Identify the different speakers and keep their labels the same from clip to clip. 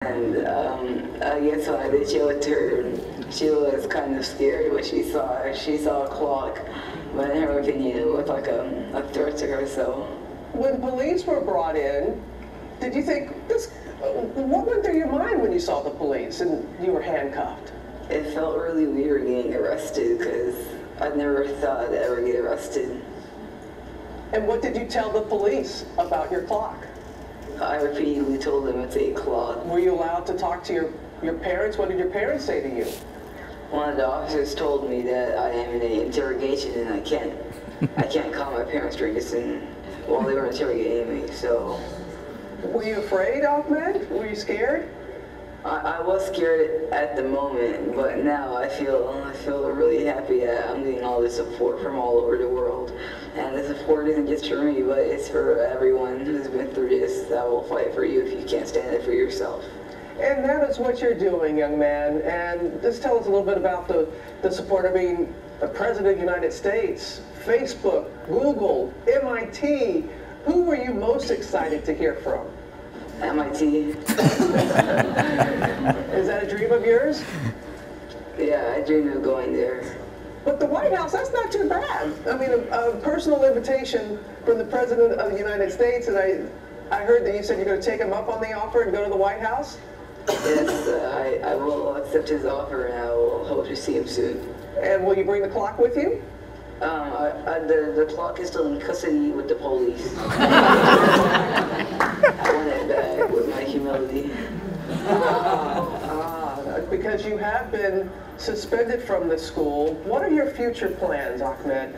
Speaker 1: And I guess when I did show it to her, she was kind of scared when she saw it. She saw a clock, but in her opinion, it looked like a threat to her. So
Speaker 2: when police were brought in, did you think this? What went through your mind when you saw the police and you were handcuffed?
Speaker 1: it felt really weird getting arrested because I never thought I'd ever get arrested.
Speaker 2: And what did you tell the police about your clock?
Speaker 1: I repeatedly told them it's 8 o'clock.
Speaker 2: Were you allowed to talk to your parents? What did your parents say to you?
Speaker 1: One of the officers told me that I am in an interrogation and I can't call my parents during this while they were interrogating me. So,
Speaker 2: were you afraid, Ahmed? Were you scared?
Speaker 1: I was scared at the moment, but now I feel really happy that I'm getting all this support from all over the world. And the support isn't just for me, but it's for everyone who's been through this. That will fight for you if you can't stand it for yourself.
Speaker 2: And that is what you're doing, young man. And just tell us a little bit about the support. I mean, the President of the United States, Facebook, Google, MIT. Who were you most excited to hear from?
Speaker 1: MIT.
Speaker 2: Is that a dream of yours?
Speaker 1: Yeah, I dream of going there.
Speaker 2: But the White House, that's not too bad. I mean, a personal invitation from the President of the United States, and I heard that you said you're going to take him up on the offer and go to the White House?
Speaker 1: Yes, I will accept his offer, and I will hope to see him soon.
Speaker 2: And will you bring the clock with you?
Speaker 1: The clock is still in custody with the police. I want it back with my humility.
Speaker 2: Because you have been suspended from the school. What are your future plans, Ahmed?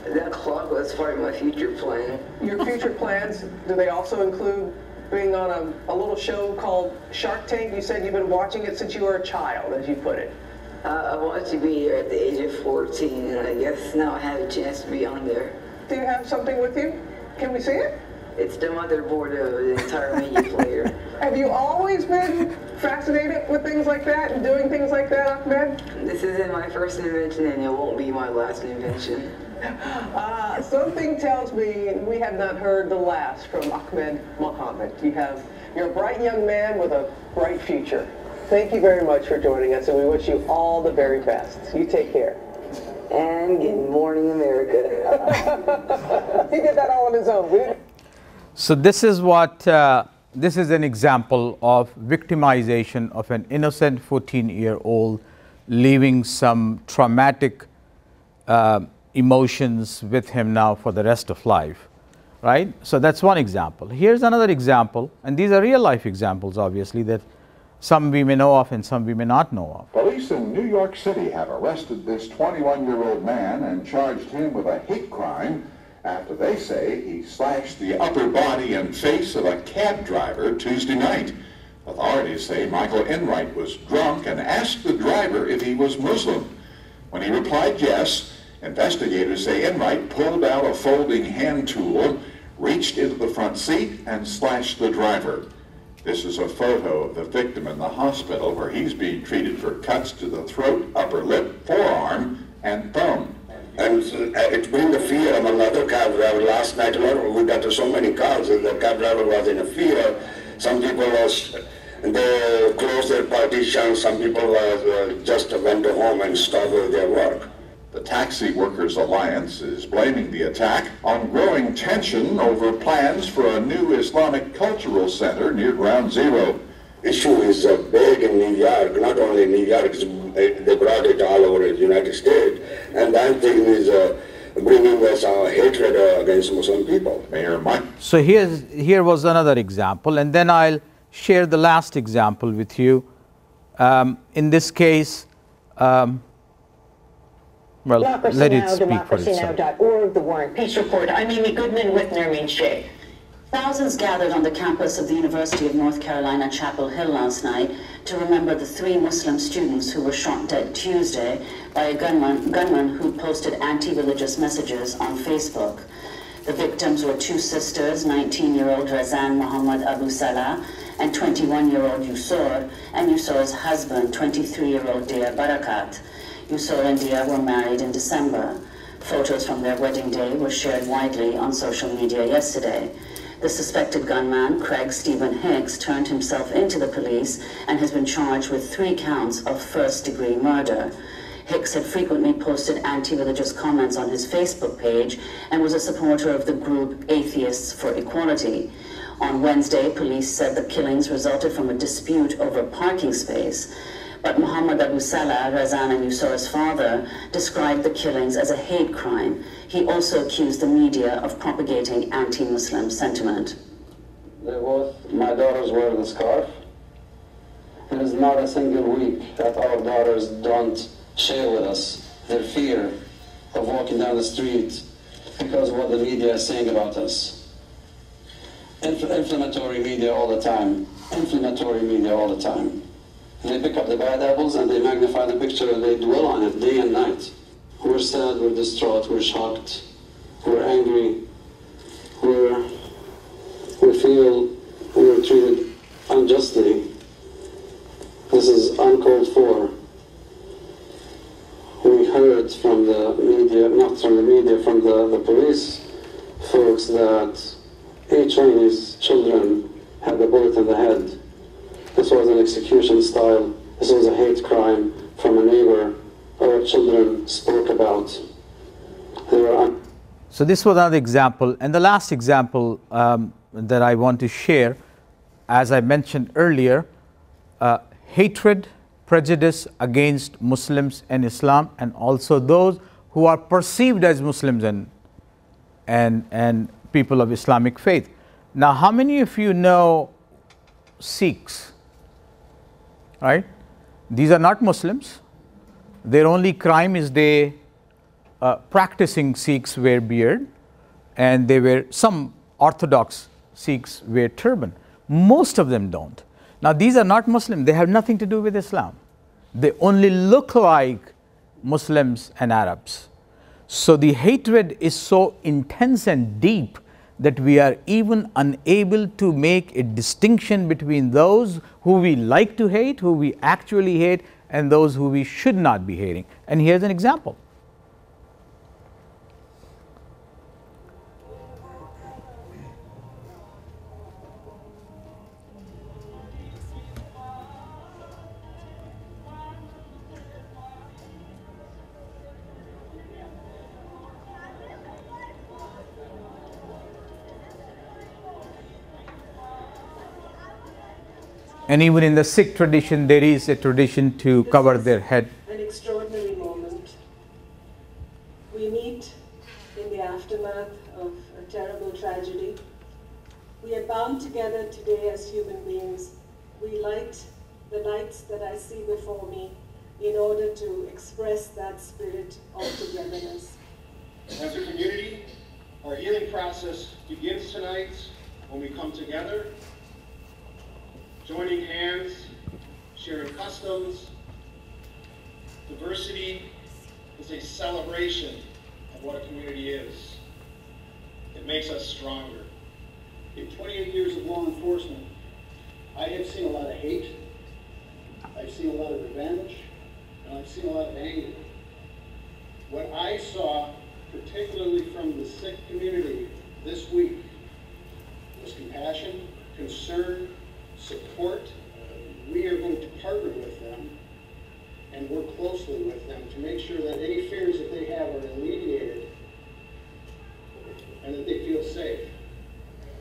Speaker 1: That clock was part of my future plan.
Speaker 2: Your future plans, do they also include being on a little show called Shark Tank? You said you've been watching it since you were a child, as you put it.
Speaker 1: I wanted to be here at the age of 14, and I guess now I have a chance to be on there.
Speaker 2: Do you have something with you? Can we see it?
Speaker 1: It's the motherboard of the entire media player.
Speaker 2: Have you always been fascinated with things like that and doing things like that, Ahmed?
Speaker 1: This isn't my first invention, and it won't be my last invention.
Speaker 2: Something tells me we have not heard the last from Ahmed Mohammed. You're a bright young man with a bright future. Thank you very much for joining us, and we wish you all the very best. You take care.
Speaker 1: And good morning, America.
Speaker 2: He did that all on his own.
Speaker 3: So this is what, this is an example of victimization of an innocent 14-year-old, leaving some traumatic emotions with him now for the rest of life, right? So that's one example. Here's another example, and these are real-life examples, obviously, that some we may know of and some we may not know of.
Speaker 4: Police in New York City have arrested this 21-year-old man and charged him with a hate crime after they say he slashed the upper body and face of a cab driver Tuesday night. Authorities say Michael Enright was drunk and asked the driver if he was Muslim. When he replied yes, investigators say Enright pulled out a folding hand tool, reached into the front seat, and slashed the driver. This is a photo of the victim in the hospital where he's being treated for cuts to the throat, upper lip, forearm, and thumb.
Speaker 5: And it's been the fear among other cab drivers. Last night alone, we got so many calls that the cab driver was in a fear. Some people they closed their partitions. Some people just went home and stopped their work.
Speaker 4: The Taxi Workers Alliance is blaming the attack on growing tension over plans for a new Islamic cultural center near Ground Zero.
Speaker 5: Issue is big in New York, not only in New York, they brought it all over the United States, and that thing is bringing us hatred against Muslim people.
Speaker 4: Mayor Mike.
Speaker 3: So here was another example, and then I'll share the last example with you. In this case, well, let it speak for itself.
Speaker 6: DemocracyNow.org, The War and Peace Report. I'm Amy Goodman with Nermeen Sheikh. Thousands gathered on the campus of the University of North Carolina, Chapel Hill last night to remember the 3 Muslim students who were shot dead Tuesday by a gunman who posted anti-religious messages on Facebook. The victims were 2 sisters, 19-year-old Razan Muhammad Abu Salah and 21-year-old Yusor, and Yusor's husband, 23-year-old Dia Barakat. Yusor and Dia were married in December. Photos from their wedding day were shared widely on social media yesterday. The suspected gunman, Craig Stephen Hicks, turned himself into the police and has been charged with 3 counts of first-degree murder. Hicks had frequently posted anti-religious comments on his Facebook page and was a supporter of the group Atheists for Equality. On Wednesday, police said the killings resulted from a dispute over parking space. But Muhammad Abu Salah, Razan and Yusor's father, described the killings as a hate crime. He also accused the media of propagating anti-Muslim sentiment.
Speaker 7: My daughters wear the scarf. There is not a single week that our daughters don't share with us their fear of walking down the street because of what the media is saying about us. Inflammatory media all the time. Inflammatory media all the time. They pick up the bad apples and they magnify the picture and they dwell on it day and night. We're sad, we're distraught, we're shocked, we're angry, we feel we're treated unjustly. This is uncalled for. We heard from the media, not from the media, from the police folks that 8 Chinese children had a bullet in the head. This was an execution style. This was a hate crime from a neighbor our children spoke about.
Speaker 3: So this was another example. And the last example that I want to share, as I mentioned earlier, hatred, prejudice against Muslims and Islam, and also those who are perceived as Muslims and people of Islamic faith. Now, how many of you know Sikhs? Right? These are not Muslims. Their only crime is they practicing Sikhs wear beard, and they wear, some Orthodox Sikhs wear turban. Most of them don't. Now, these are not Muslim. They have nothing to do with Islam. They only look like Muslims and Arabs. So the hatred is so intense and deep that we are even unable to make a distinction between those who we like to hate, who we actually hate, and those who we should not be hating. And here's an example. And even in the Sikh tradition, there is a tradition to cover their head.
Speaker 8: An extraordinary moment. We meet in the aftermath of a terrible tragedy. We are bound together today as human beings. We light the lights that I see before me in order to express that spirit of togetherness.
Speaker 9: As a community, our healing process begins tonight when we come together, joining hands, sharing customs. Diversity is a celebration of what a community is. It makes us stronger.
Speaker 10: In 28 years of law enforcement, I have seen a lot of hate, I've seen a lot of revenge, and I've seen a lot of anger. What I saw, particularly from the Sikh community this week, was compassion, concern, support. We are going to partner with them and work closely with them to make sure that any fears that they have are alleviated and that they feel safe.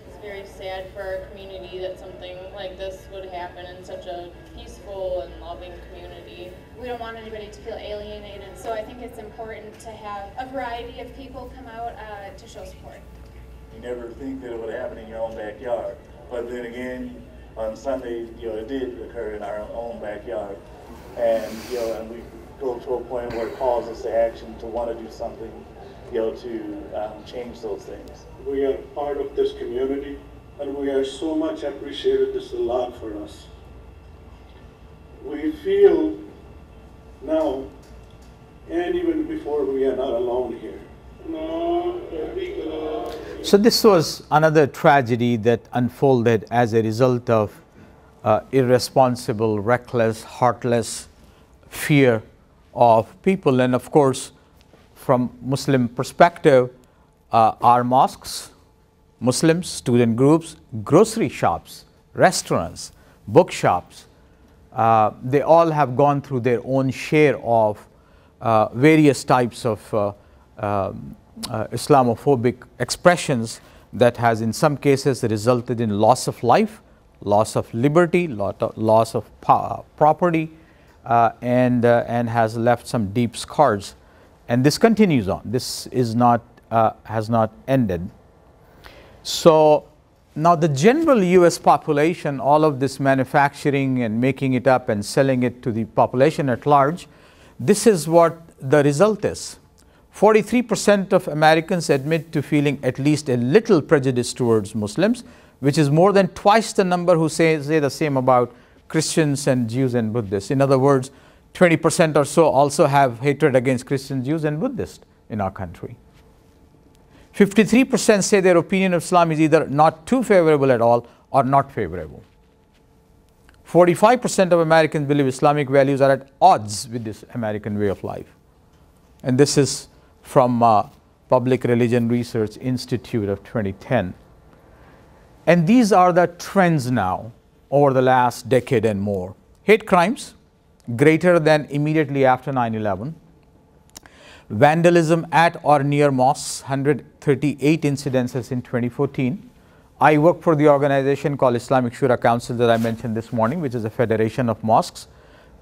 Speaker 11: It's very sad for our community that something like this would happen in such a peaceful and loving community.
Speaker 12: We don't want anybody to feel alienated, so I think it's important to have a variety of people come out to show support.
Speaker 13: You never think that it would happen in your own backyard, but then again, on Sunday, it did occur in our own backyard, and and we go to a point where it calls us to action to want to do something, to change those things.
Speaker 10: We are part of this community, and we are so much appreciated. This is a lot for us. We feel now, and even before, we are not alone here.
Speaker 3: So this was another tragedy that unfolded as a result of irresponsible, reckless, heartless fear of people. And of course, from Muslim perspective, our mosques, Muslims, student groups, grocery shops, restaurants, bookshops, they all have gone through their own share of various types of Islamophobic expressions that has in some cases resulted in loss of life, loss of liberty, loss of property, and has left some deep scars. And this continues on. This is not, has not ended. So now the general US population, all of this manufacturing and making it up and selling it to the population at large, this is what the result is. 43% of Americans admit to feeling at least a little prejudice towards Muslims, which is more than twice the number who say the same about Christians and Jews and Buddhists. In other words, 20% or so also have hatred against Christians, Jews and Buddhists in our country. 53% say their opinion of Islam is either not too favorable at all or not favorable. 45% of Americans believe Islamic values are at odds with this American way of life. And this is from Public Religion Research Institute of 2010. And these are the trends now over the last decade and more. Hate crimes, greater than immediately after 9/11. Vandalism at or near mosques, 138 incidences in 2014. I work for the organization called Islamic Shura Council that I mentioned this morning, which is a federation of mosques.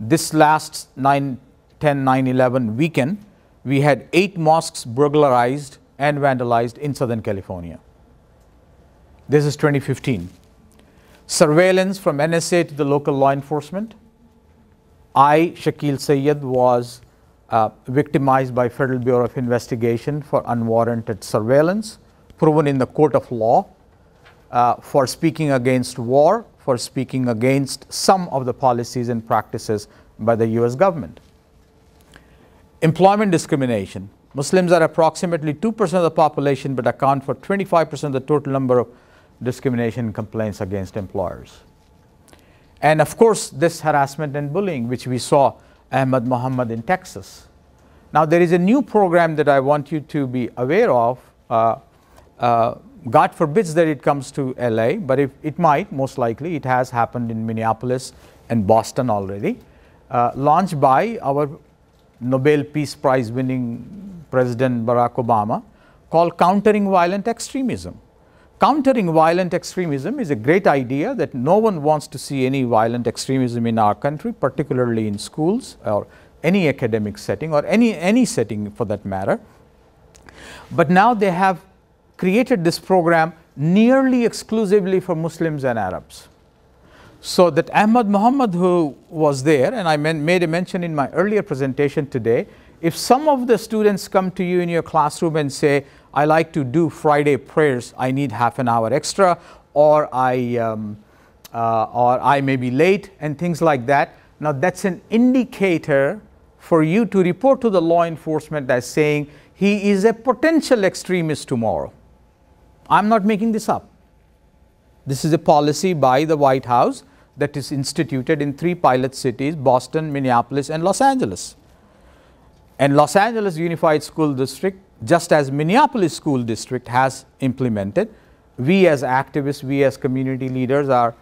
Speaker 3: This last 9/10/9/11 weekend, we had 8 mosques burglarized and vandalized in Southern California. This is 2015. Surveillance from NSA to the local law enforcement. I, Shakeel Syed, was victimized by Federal Bureau of Investigation for unwarranted surveillance, proven in the court of law, for speaking against war, for speaking against some of the policies and practices by the US government. Employment discrimination. Muslims are approximately 2% of the population but account for 25% of the total number of discrimination complaints against employers. And of course, this harassment and bullying, which we saw Ahmad Muhammad in Texas. Now, there is a new program that I want you to be aware of. God forbids that it comes to LA, but if it might, most likely, it has happened in Minneapolis and Boston already, launched by our Nobel Peace Prize winning President Barack Obama, called Countering Violent Extremism. Countering violent extremism is a great idea that no one wants to see any violent extremism in our country, particularly in schools or any academic setting or any setting for that matter. But now they have created this program nearly exclusively for Muslims and Arabs. So that Ahmad Muhammad, who was there, and I made a mention in my earlier presentation today, if some of the students come to you in your classroom and say, I like to do Friday prayers, I need half an hour extra, or I may be late, and things like that. Now that's an indicator for you to report to the law enforcement as saying he is a potential extremist tomorrow. I'm not making this up. This is a policy by the White House that is instituted in 3 pilot cities, Boston, Minneapolis, and Los Angeles. And Los Angeles Unified School District, just as Minneapolis School District has implemented, we as activists, we as community leaders are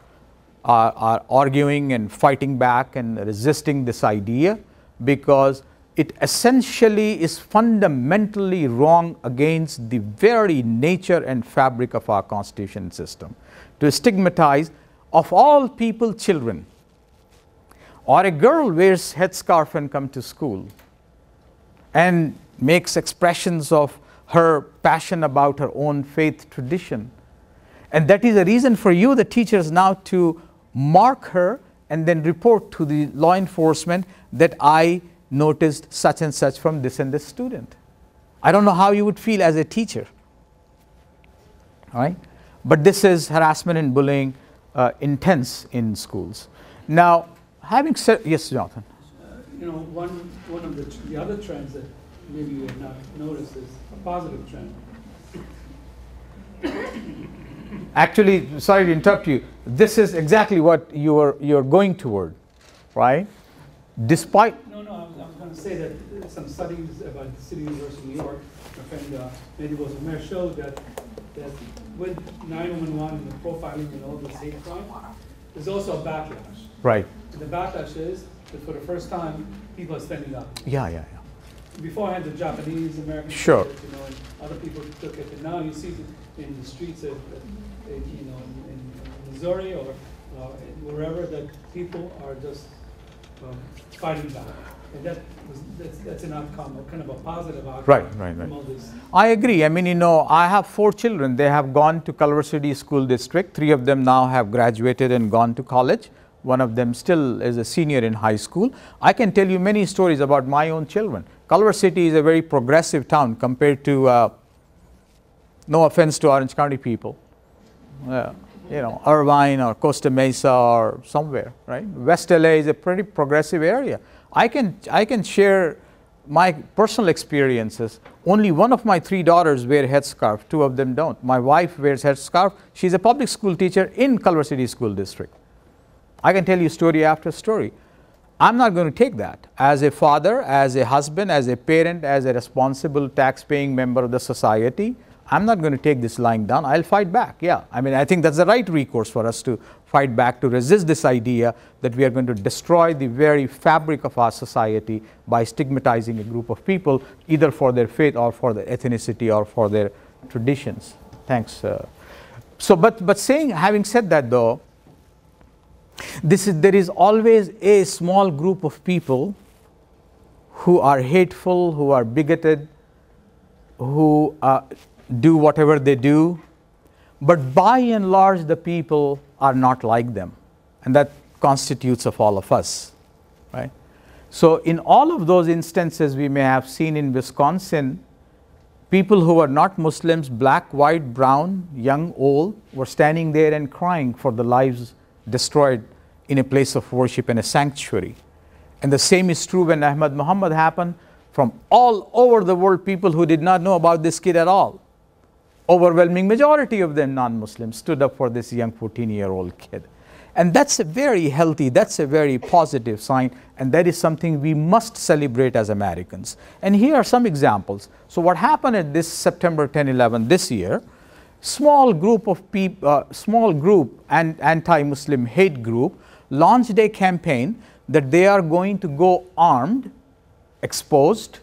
Speaker 3: arguing and fighting back and resisting this idea because it essentially is fundamentally wrong against the very nature and fabric of our constitution system. To stigmatize, of all people, children, or a girl wears headscarf and comes to school and makes expressions of her passion about her own faith tradition. And that is a reason for you, the teachers, now to mark her and then report to the law enforcement that I noticed such and such from this and this student. I don't know how you would feel as a teacher. All right? But this is harassment and bullying intense in schools. Now, having said, yes, Jonathan.
Speaker 14: You know, one of the other trends that maybe you have not noticed is a positive trend.
Speaker 3: Actually, sorry to interrupt you. This is exactly what you're going toward, right? Despite...
Speaker 14: No, I was going to say that some studies about the City University of New York, my friend Mehdi Bozumeh showed that with 911 and the profiling and all this hate crime, there's also a backlash.
Speaker 3: Right.
Speaker 14: And the backlash is that for the first time, people are standing up.
Speaker 3: Yeah.
Speaker 14: Beforehand, the Japanese, Americans,
Speaker 3: sure.
Speaker 14: And other people took it, and now you see it in the streets of, in Missouri or wherever, that people are just fighting back, and that's an outcome, kind of a positive outcome.
Speaker 3: Right.
Speaker 14: From all this.
Speaker 3: I agree. I mean, I have 4 children. They have gone to Culver City School District. 3 of them now have graduated and gone to college. One of them still is a senior in high school. I can tell you many stories about my own children. Culver City is a very progressive town compared to, no offense to Orange County people, Irvine or Costa Mesa or somewhere, right? West LA is a pretty progressive area. I can share my personal experiences. Only one of my 3 daughters wear headscarf, 2 of them don't. My wife wears headscarf. She's a public school teacher in Culver City School District. I can tell you story after story. I'm not going to take that. As a father, as a husband, as a parent, as a responsible tax-paying member of the society, I'm not going to take this lying down. I'll fight back. Yeah, I mean, I think that's the right recourse for us to fight back, to resist this idea that we are going to destroy the very fabric of our society by stigmatizing a group of people, either for their faith or for their ethnicity or for their traditions. Thanks. But having said that though, there is always a small group of people who are hateful, who are bigoted, who do whatever they do, but by and large the people are not like them, and that constitutes of all of us, right? So in all of those instances we may have seen in Wisconsin, people who are not Muslims, black, white, brown, young, old, were standing there and crying for the lives destroyed in a place of worship and a sanctuary. And the same is true when Ahmad Muhammad happened. From all over the world, people who did not know about this kid at all, overwhelming majority of them non-Muslims, stood up for this young 14-year-old kid. And that's a very healthy, that's a very positive sign, and that is something we must celebrate as Americans. And here are some examples. So what happened at this September 10/11 this year, small group of people, small group and anti-Muslim hate group launched a campaign that they are going to go armed, exposed,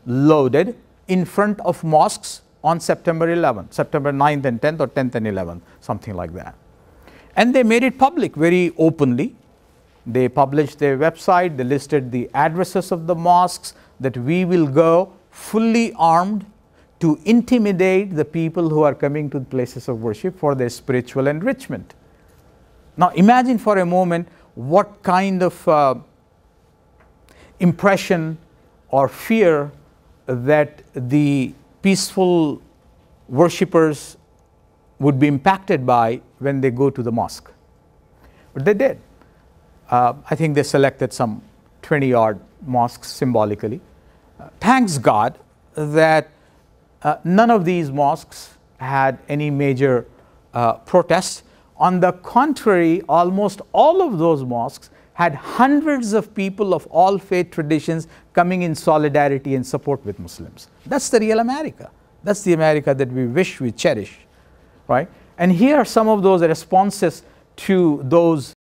Speaker 3: loaded in front of mosques on September 11th, September 9th and 10th, or 10th and 11th, something like that. And they made it public very openly. They published their website, they listed the addresses of the mosques, that we will go fully armed to intimidate the people who are coming to the places of worship for their spiritual enrichment. Now imagine for a moment what kind of impression or fear that the peaceful worshippers would be impacted by when they go to the mosque. But they did. I think they selected some 20-odd mosques symbolically. Thanks God that none of these mosques had any major protests. On the contrary, almost all of those mosques had hundreds of people of all faith traditions coming in solidarity and support with Muslims. That's the real America. That's the America that we wish we cherish, right? And here are some of those responses to those